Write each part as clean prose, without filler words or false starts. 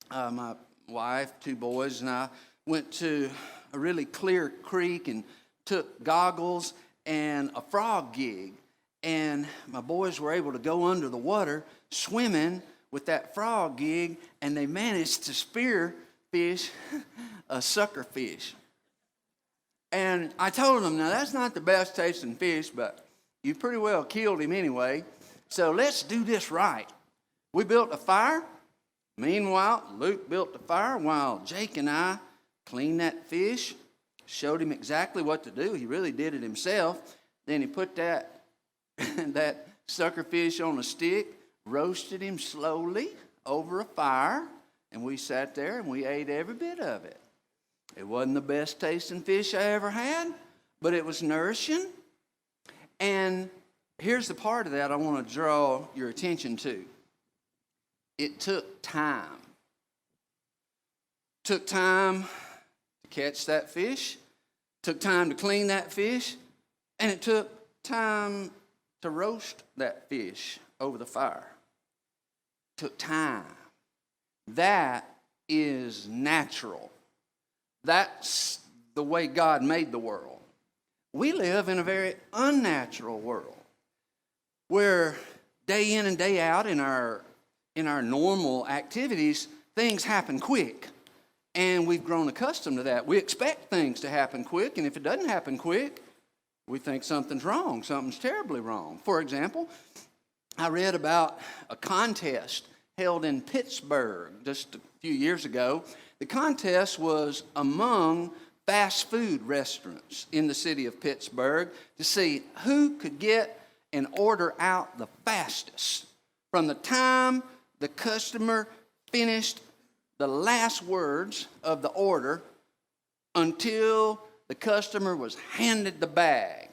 My wife, 2 boys, and I went to a really clear creek and took goggles and a frog gig. And my boys were able to go under the water swimming with that frog gig, and they managed to spear fish a sucker fish. And I told them, now that's not the best tasting fish, but you pretty well killed him anyway, so let's do this right. We built a fire. Meanwhile, Luke built the fire while Jake and I cleaned that fish, showed him exactly what to do. He really did it himself. Then he put that sucker fish on a stick, roasted him slowly over a fire, and we sat there and we ate every bit of it. It wasn't the best tasting fish I ever had, but it was nourishing. And here's the part of that I want to draw your attention to. It took time. Took time to catch that fish, took time to clean that fish, and it took time to roast that fish over the fire. Took time. That is natural. That's the way God made the world. We live in a very unnatural world where day in and day out in our normal activities, things happen quick. And we've grown accustomed to that. We expect things to happen quick, and if it doesn't happen quick, we think something's wrong, something's terribly wrong. For example, I read about a contest held in Pittsburgh just a few years ago. The contest was among fast food restaurants in the city of Pittsburgh to see who could get an order out the fastest. From the time the customer finished the last words of the order until the customer was handed the bag.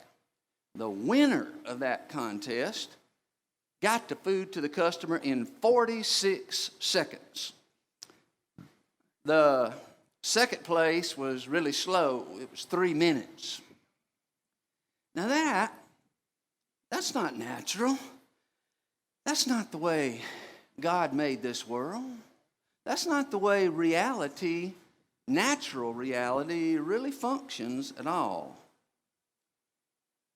The winner of that contest got the food to the customer in 46 seconds. The second place was really slow. It was 3 minutes. Now that's not natural. That's not the way God made this world. That's not the way reality, natural reality, really functions at all.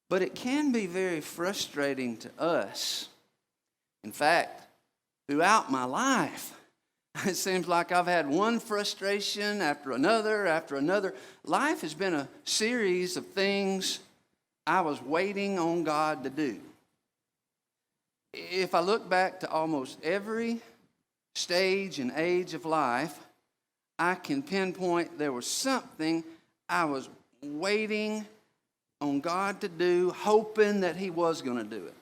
But it can be very frustrating to us. In fact, throughout my life, it seems like I've had one frustration after another after another. Life has been a series of things I was waiting on God to do. If I look back to almost every stage and age of life, I can pinpoint there was something I was waiting on God to do, hoping that He was going to do it.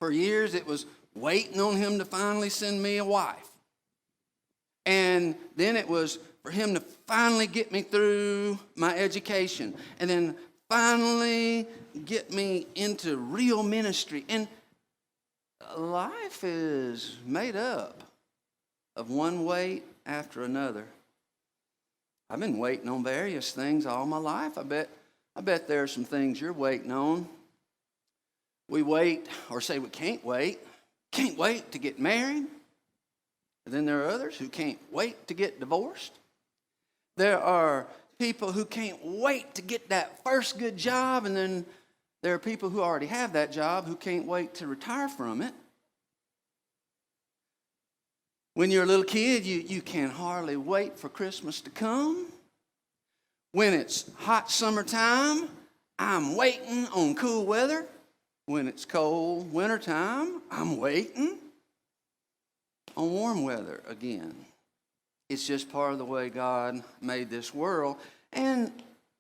For years, it was waiting on Him to finally send me a wife. And then it was for Him to finally get me through my education. And then finally get me into real ministry. And life is made up of one wait after another. I've been waiting on various things all my life. I bet there are some things you're waiting on. We wait, or say we can't wait to get married. And then there are others who can't wait to get divorced. There are people who can't wait to get that first good job, and then there are people who already have that job who can't wait to retire from it. When you're a little kid, you can hardly wait for Christmas to come. When it's hot summertime, I'm waiting on cool weather. When it's cold wintertime, I'm waiting on warm weather again. It's just part of the way God made this world. And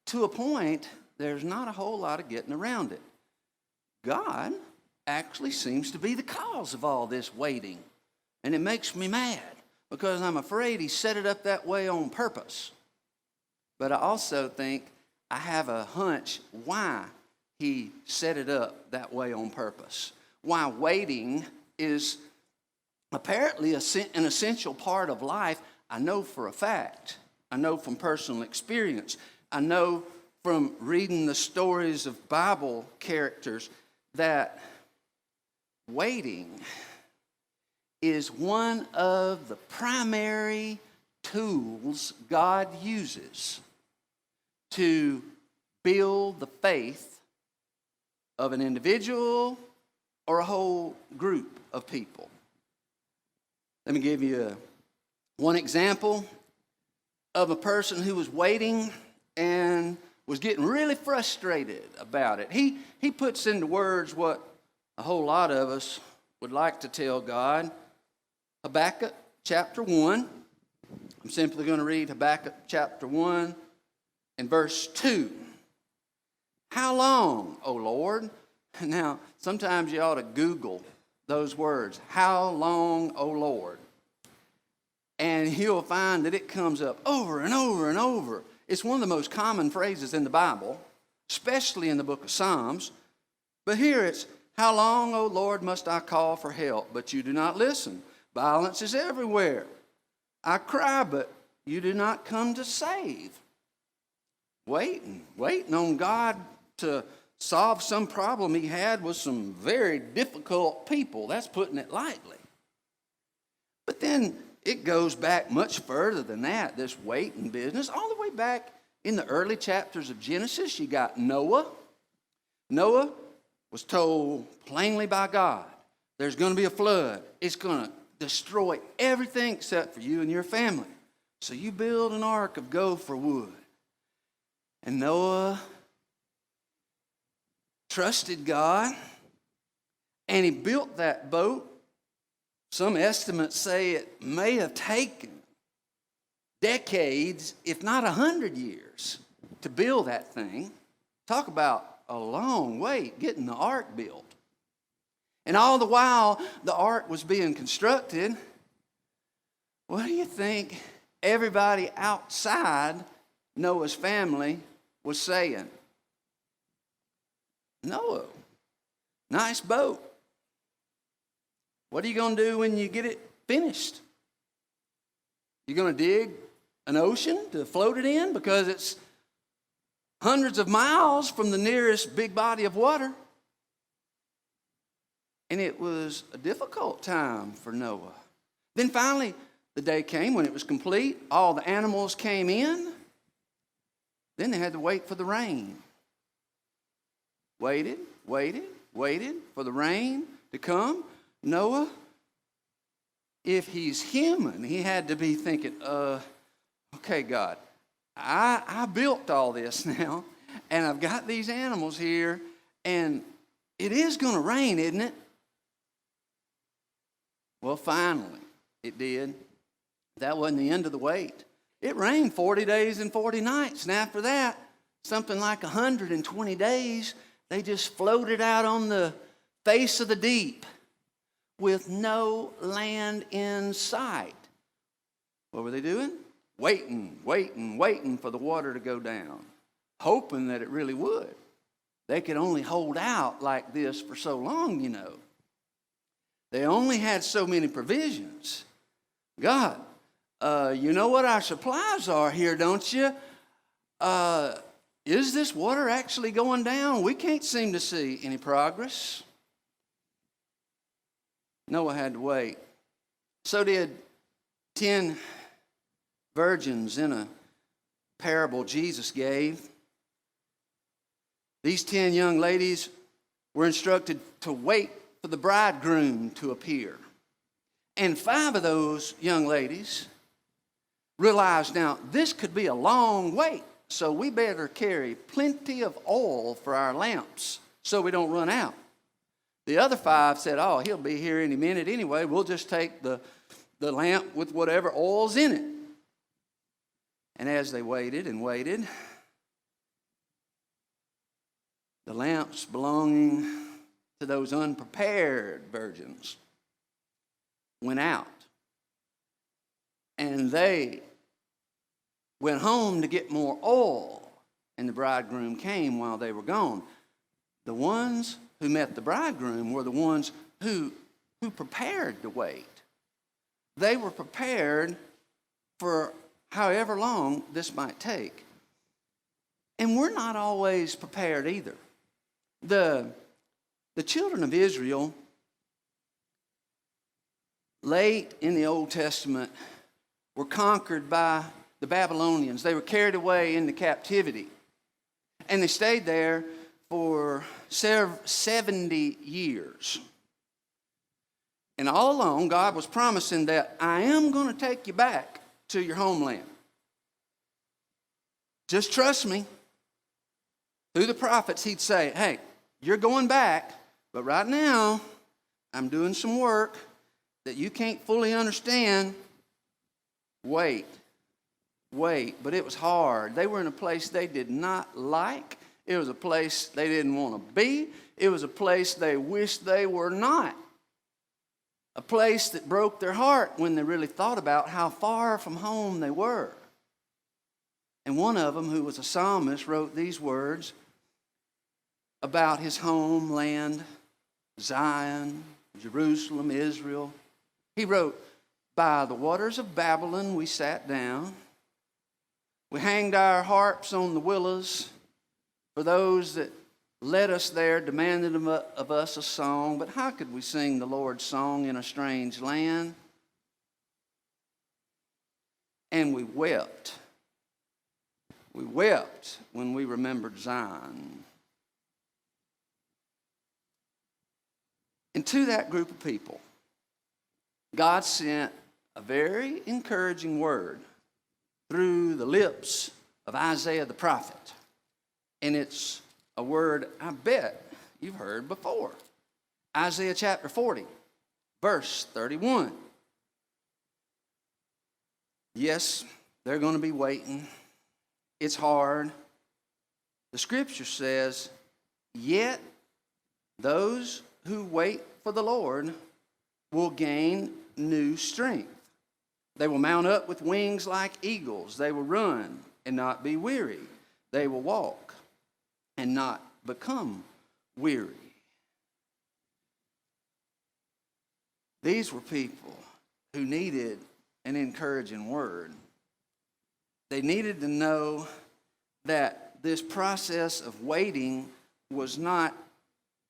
to a point, there's not a whole lot of getting around it. God actually seems to be the cause of all this waiting. And it makes me mad because I'm afraid He set it up that way on purpose. But I also think I have a hunch why He set it up that way on purpose. Why waiting is apparently an essential part of life. I know for a fact. I know from personal experience. I know from reading the stories of Bible characters that waiting is one of the primary tools God uses to build the faith of an individual or a whole group of people. Let me give you one example of a person who was waiting and was getting really frustrated about it. He puts into words what a whole lot of us would like to tell God. Habakkuk chapter 1. I'm simply going to read Habakkuk chapter 1 and verse 2. How long, O Lord? Now, sometimes you ought to Google those words. How long, O Lord? And you'll find that it comes up over and over and over. It's one of the most common phrases in the Bible, especially in the book of Psalms. But here it's, how long, O Lord, must I call for help, but you do not listen? Violence is everywhere. I cry, but you do not come to save. Waiting on God to solve some problem he had with some very difficult people. That's putting it lightly. But then it goes back much further than that, this waiting business. All the way back in the early chapters of Genesis, you got Noah. Noah was told plainly by God, there's going to be a flood. It's going to destroy everything except for you and your family. So you build an ark of gopher wood. And Noah trusted God, and he built that boat. Some estimates say it may have taken decades, if not 100 years, to build that thing. Talk about a long wait getting the ark built. And all the while the ark was being constructed, what do you think everybody outside Noah's family was saying? Noah, nice boat. What are you going to do when you get it finished? You're going to dig an ocean to float it in because it's hundreds of miles from the nearest big body of water. And it was a difficult time for Noah. Then finally, the day came when it was complete. All the animals came in. Then they had to wait for the rain. Waited for the rain to come. Noah, if he's human, he had to be thinking, okay, God, I built all this now, and I've got these animals here, and it is going to rain, isn't it? Well, finally, it did. That wasn't the end of the wait. It rained 40 days and 40 nights, and after that, something like 120 days, they just floated out on the face of the deep with no land in sight. What were they doing? Waiting for the water to go down, hoping that it really would. They could only hold out like this for so long, you know. They only had so many provisions. God, you know what our supplies are here, don't you? Is this water actually going down? We can't seem to see any progress. Noah had to wait. So did 10 virgins in a parable Jesus gave. These 10 young ladies were instructed to wait for the bridegroom to appear. And 5 of those young ladies realized, now, this could be a long wait, so we better carry plenty of oil for our lamps so we don't run out. The other 5 said, oh, he'll be here any minute anyway. We'll just take the lamp with whatever oil's in it. And as they waited and waited, the lamps belonging to those unprepared virgins went out. And they went home to get more oil, and the bridegroom came while they were gone. The ones who met the bridegroom were the ones who prepared to wait. They were prepared for however long this might take. And we're not always prepared either. The children of Israel, late in the Old Testament, were conquered by the Babylonians. They were carried away into captivity. And they stayed there for 70 years. And all along, God was promising that I am going to take you back to your homeland. Just trust me. Through the prophets, he'd say, hey, you're going back, but right now, I'm doing some work that you can't fully understand. Wait. But it was hard. They were in a place they did not like. It was a place they didn't want to be. It was a place they wished they were not. A place that broke their heart when they really thought about how far from home they were. And one of them, who was a psalmist, wrote these words about his homeland, Zion, Jerusalem, Israel. He wrote, by the waters of Babylon we sat down. We hanged our harps on the willows. For those that led us there demanded of us a song. But how could we sing the Lord's song in a strange land? And we wept. We wept when we remembered Zion. And to that group of people, God sent a very encouraging word through the lips of Isaiah the prophet. And it's a word I bet you've heard before. Isaiah chapter 40, verse 31. Yes, they're going to be waiting. It's hard. The scripture says, yet those who wait for the Lord will gain new strength. They will mount up with wings like eagles. They will run and not be weary. They will walk and not become weary. These were people who needed an encouraging word. They needed to know that this process of waiting was not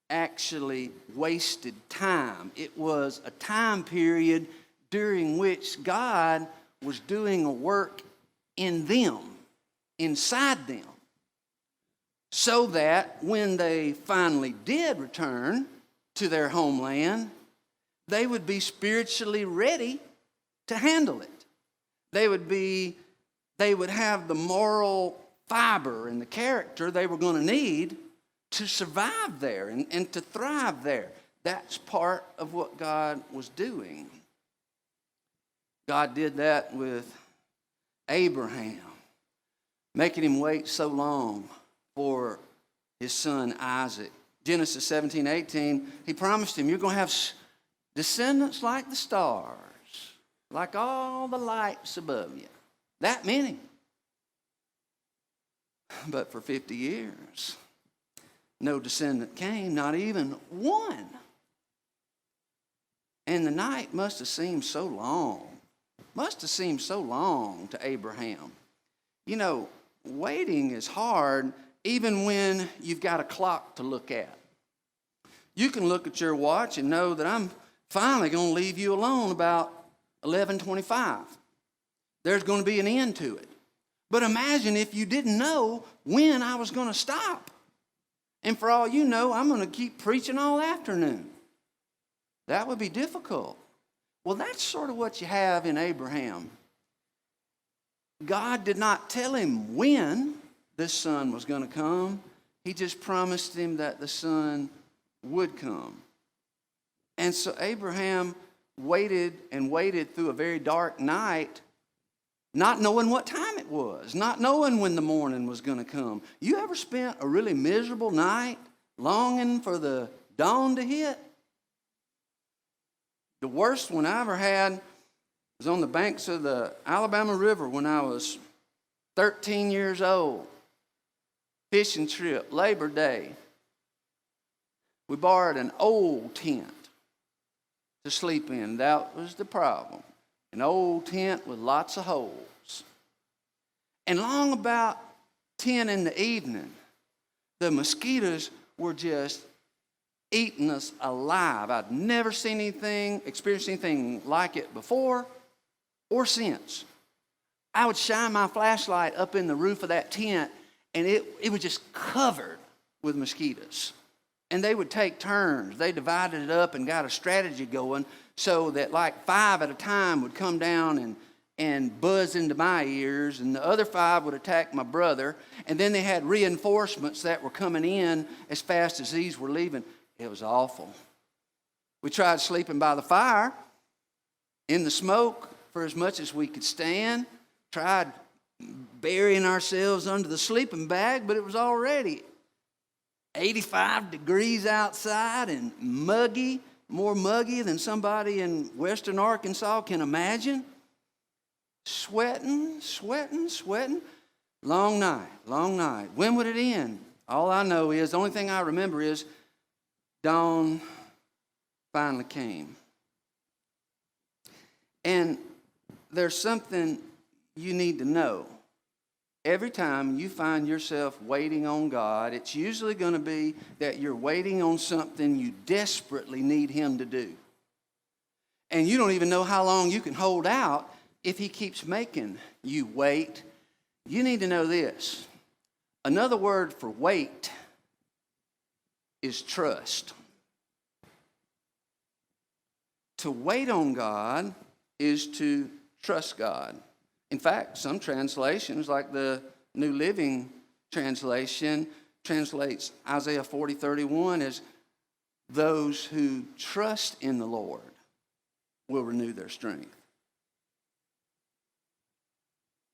actually wasted time. It was a time period during which God was doing a work in them, inside them, so that when they finally did return to their homeland, they would be spiritually ready to handle it. They would have the moral fiber and the character they were going to need to survive there and to thrive there. That's part of what God was doing. God did that with Abraham, making him wait so long for his son Isaac. Genesis 17:18, he promised him, you're going to have descendants like the stars, like all the lights above you. That many. But for 50 years, no descendant came, not even one. And the night must have seemed so long. Must have seemed so long to Abraham. You know, waiting is hard even when you've got a clock to look at. You can look at your watch and know that I'm finally going to leave you alone about 11:25. There's going to be an end to it. But imagine if you didn't know when I was going to stop. And for all you know, I'm going to keep preaching all afternoon. That would be difficult. Well, that's sort of what you have in Abraham. God did not tell him when this son was going to come. He just promised him that the son would come. And so Abraham waited and waited through a very dark night, not knowing what time it was, not knowing when the morning was going to come. You ever spent a really miserable night longing for the dawn to hit? The worst one I ever had was on the banks of the Alabama River when I was 13 years old. Fishing trip, Labor Day. We borrowed an old tent to sleep in. That was the problem. An old tent with lots of holes. And long about 10 in the evening, the mosquitoes were just eating us alive. I'd never seen anything, experienced anything like it before or since. I would shine my flashlight up in the roof of that tent, and it was just covered with mosquitoes. And they would take turns. They divided it up and got a strategy going so that like 5 at a time would come down and buzz into my ears, and the other 5 would attack my brother. And then they had reinforcements that were coming in as fast as these were leaving. It was awful. We tried sleeping by the fire in the smoke for as much as we could stand. Tried burying ourselves under the sleeping bag, but it was already 85 degrees outside and muggy, more muggy than somebody in western Arkansas can imagine. Sweating. Long night. When would it end? All I know is, the only thing I remember is dawn finally came. And there's something you need to know. Every time you find yourself waiting on God, it's usually going to be that you're waiting on something you desperately need Him to do. And you don't even know how long you can hold out if He keeps making you wait. You need to know this. Another word for wait is trust. To wait on God is to trust God. In fact, some translations, like the New Living Translation, translates Isaiah 40:31 as those who trust in the Lord will renew their strength.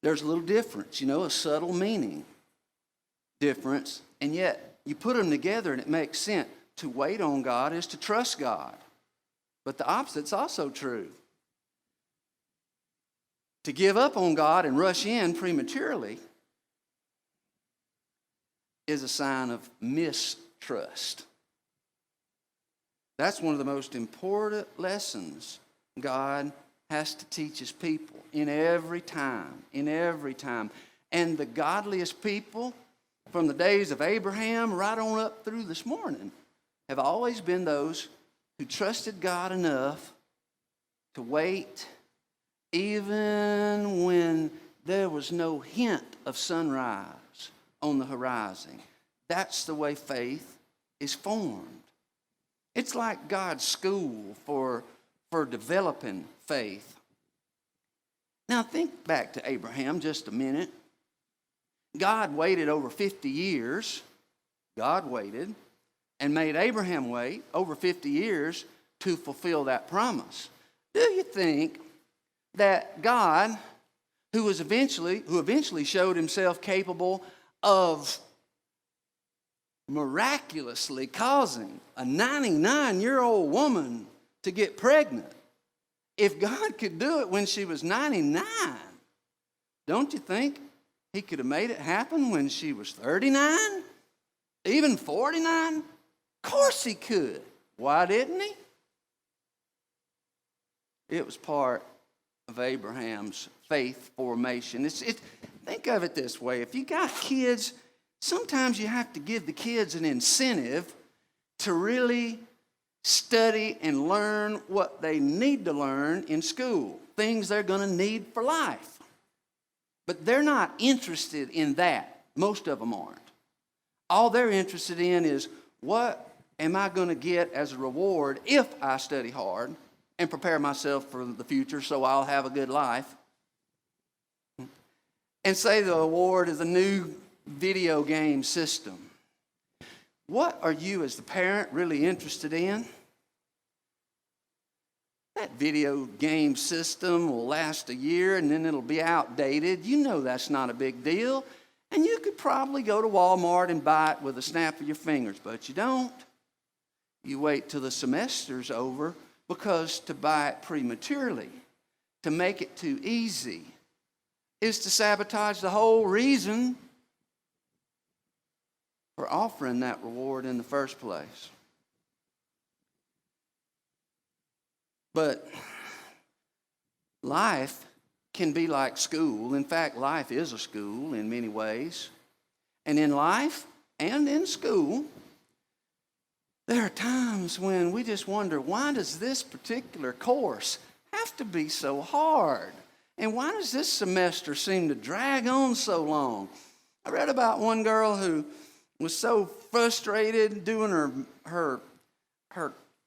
There's a little difference, a subtle meaning difference, and yet you put them together and it makes sense. To wait on God is to trust God. But the opposite's also true. To give up on God and rush in prematurely is a sign of mistrust. That's one of the most important lessons God has to teach His people in every time. And the godliest people from the days of Abraham right on up through this morning have always been those who trusted God enough to wait even when there was no hint of sunrise on the horizon. That's the way faith is formed. It's like God's school for developing faith. Now think back to Abraham just a minute. God waited over 50 years. God waited and made Abraham wait over 50 years to fulfill that promise. Do you think that God, who eventually showed Himself capable of miraculously causing a 99-year-old woman to get pregnant, if God could do it when she was 99, don't you think He could have made it happen when she was 39? Even 49? Of course He could. Why didn't He? It was part of Abraham's faith formation. Think of it this way. If you got kids, sometimes you have to give the kids an incentive to really study and learn what they need to learn in school, things they're going to need for life. But they're not interested in that. Most of them aren't. All they're interested in is, what am I going to get as a reward if I study hard and prepare myself for the future so I'll have a good life? And say the award is a new video game system. What are you as the parent really interested in? That video game system will last a year and then it'll be outdated. You know that's not a big deal. And you could probably go to Walmart and buy it with a snap of your fingers, but you don't. You wait till the semester's over, because to buy it prematurely, to make it too easy, is to sabotage the whole reason for offering that reward in the first place. But life can be like school. In fact, life is a school in many ways. And in life and in school, there are times when we just wonder, why does this particular course have to be so hard? And why does this semester seem to drag on so long? I read about one girl who was so frustrated doing her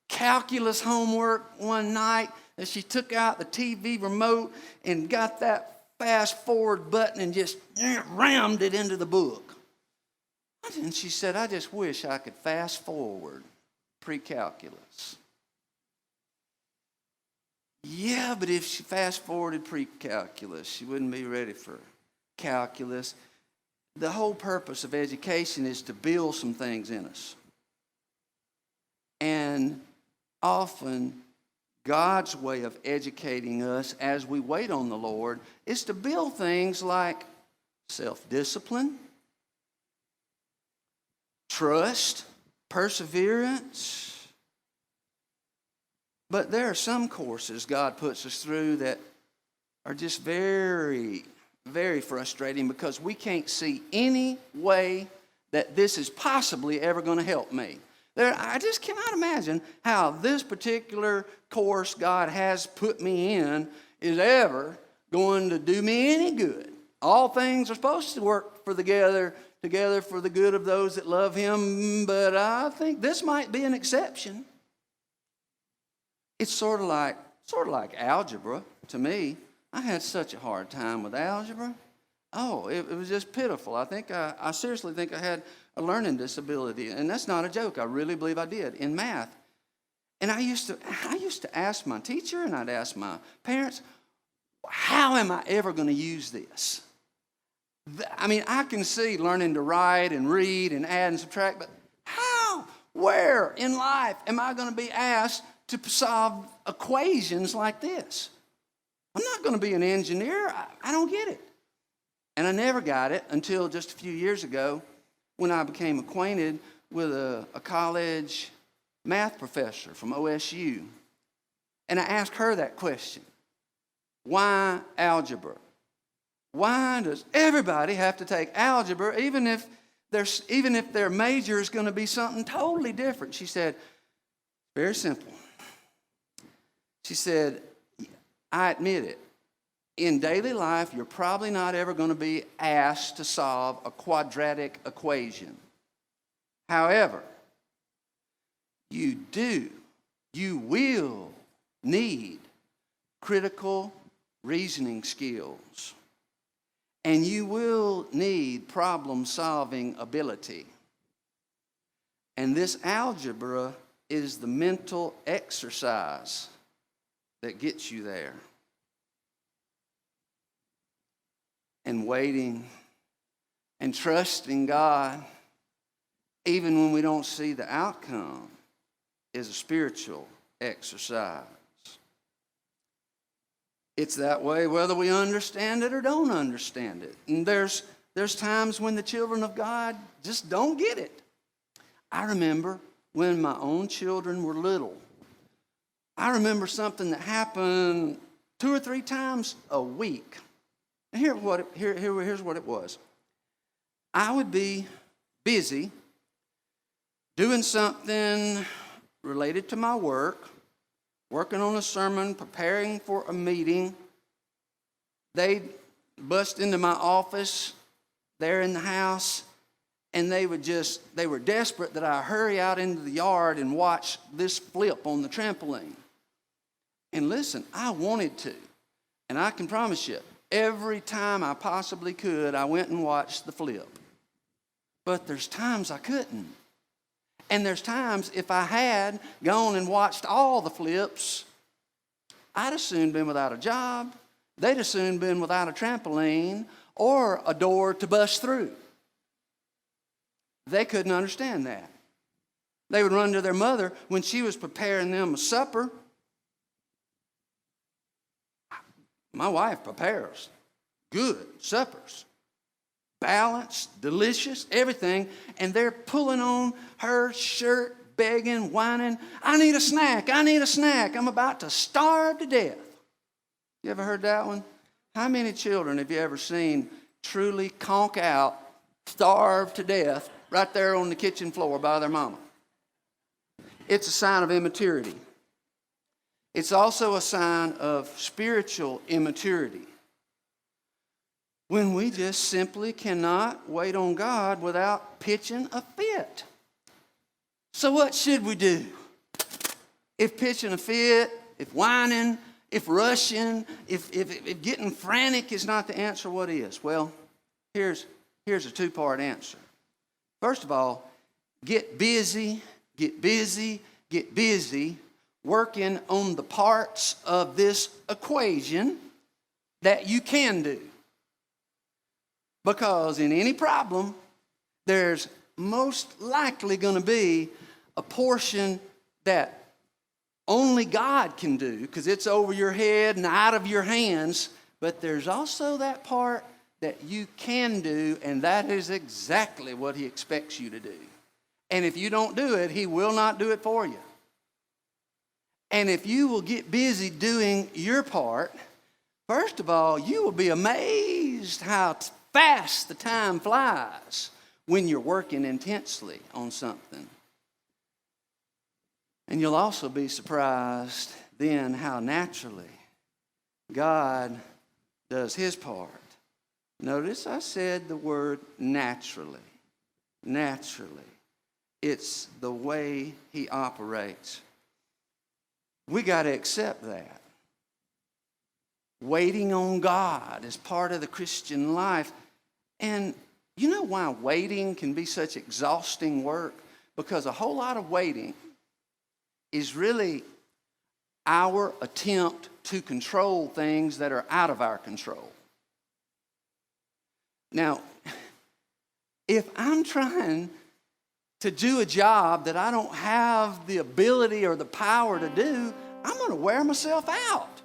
calculus homework one night that she took out the TV remote and got that fast forward button and just rammed it into the book. And she said, I just wish I could fast forward pre-calculus. Yeah, but if she fast forwarded pre-calculus, she wouldn't be ready for calculus. The whole purpose of education is to build some things in us. And often, God's way of educating us as we wait on the Lord is to build things like self-discipline, trust, perseverance. But there are some courses God puts us through that are just very, very frustrating because we can't see any way that this is possibly ever going to help me. I just cannot imagine how this particular course God has put me in is ever going to do me any good. All things are supposed to work together for the good of those that love Him, but I think this might be an exception. It's sort of like algebra to me. I had such a hard time with algebra. Oh, it was just pitiful. I seriously think I had a learning disability, and that's not a joke. I really believe I did in math. And I used to ask my teacher, and I'd ask my parents, how am I ever going to use this? I mean, I can see learning to write and read and add and subtract, but how, where in life am I going to be asked to solve equations like this? I'm not going to be an engineer. I don't get it. And I never got it until just a few years ago when I became acquainted with a college math professor from OSU. And I asked her that question. Why algebra? Why does everybody have to take algebra even if their major is going to be something totally different? She said, very simple. She said, I admit it. In daily life, you're probably not ever going to be asked to solve a quadratic equation. However, you will need critical reasoning skills. And you will need problem-solving ability. And this algebra is the mental exercise that gets you there. And waiting and trusting God, even when we don't see the outcome, is a spiritual exercise. It's that way whether we understand it or don't understand it. And there's times when the children of God just don't get it. I remember when my own children were little. I remember something that happened 2 or 3 times a week. And here's what it was. I would be busy doing something related to my work, working on a sermon, preparing for a meeting. They'd bust into my office there in the house, and they were desperate that I hurry out into the yard and watch this flip on the trampoline. And listen, I wanted to, and I can promise you, every time I possibly could, I went and watched the flip. But there's times I couldn't. And there's times if I had gone and watched all the flips, I'd have soon been without a job. They'd have soon been without a trampoline or a door to bust through. They couldn't understand that. They would run to their mother when she was preparing them a supper. My wife prepares good suppers. Balanced, delicious, everything. And they're pulling on her shirt, begging, whining, I need a snack, I need a snack. I'm about to starve to death. You ever heard that one? How many children have you ever seen truly conk out, starve to death, right there on the kitchen floor by their mama? It's a sign of immaturity. It's also a sign of spiritual immaturity. when we just simply cannot wait on God without pitching a fit. So what should we do? If pitching a fit, if whining, if rushing, if getting frantic is not the answer, what is? Well, here's a two-part answer. First of all, get busy working on the parts of this equation that you can do. Because in any problem, there's most likely going to be a portion that only God can do, because it's over your head and out of your hands. But there's also that part that you can do, and that is exactly what He expects you to do. And if you don't do it, He will not do it for you. And if you will get busy doing your part, first of all, you will be amazed how fast the time flies when you're working intensely on something. And you'll also be surprised then how naturally God does His part. Notice I said the word naturally. Naturally. It's the way He operates. We got to accept that. Waiting on God is part of the Christian life. And you know why waiting can be such exhausting work? Because a whole lot of waiting is really our attempt to control things that are out of our control. Now, if I'm trying to do a job that I don't have the ability or the power to do, I'm going to wear myself out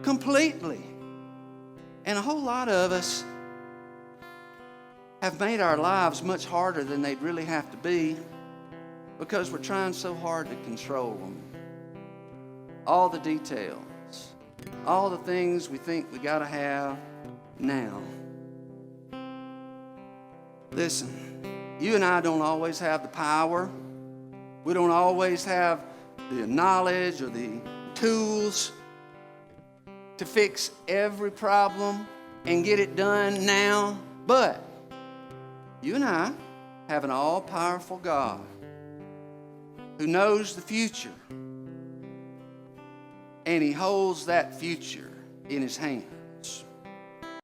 completely. And a whole lot of us have made our lives much harder than they'd really have to be because we're trying so hard to control them. All the details, all the things we think we got to have now. Listen, you and I don't always have the power. We don't always have the knowledge or the tools to fix every problem and get it done now. But you and I have an all-powerful God who knows the future, and He holds that future in His hand.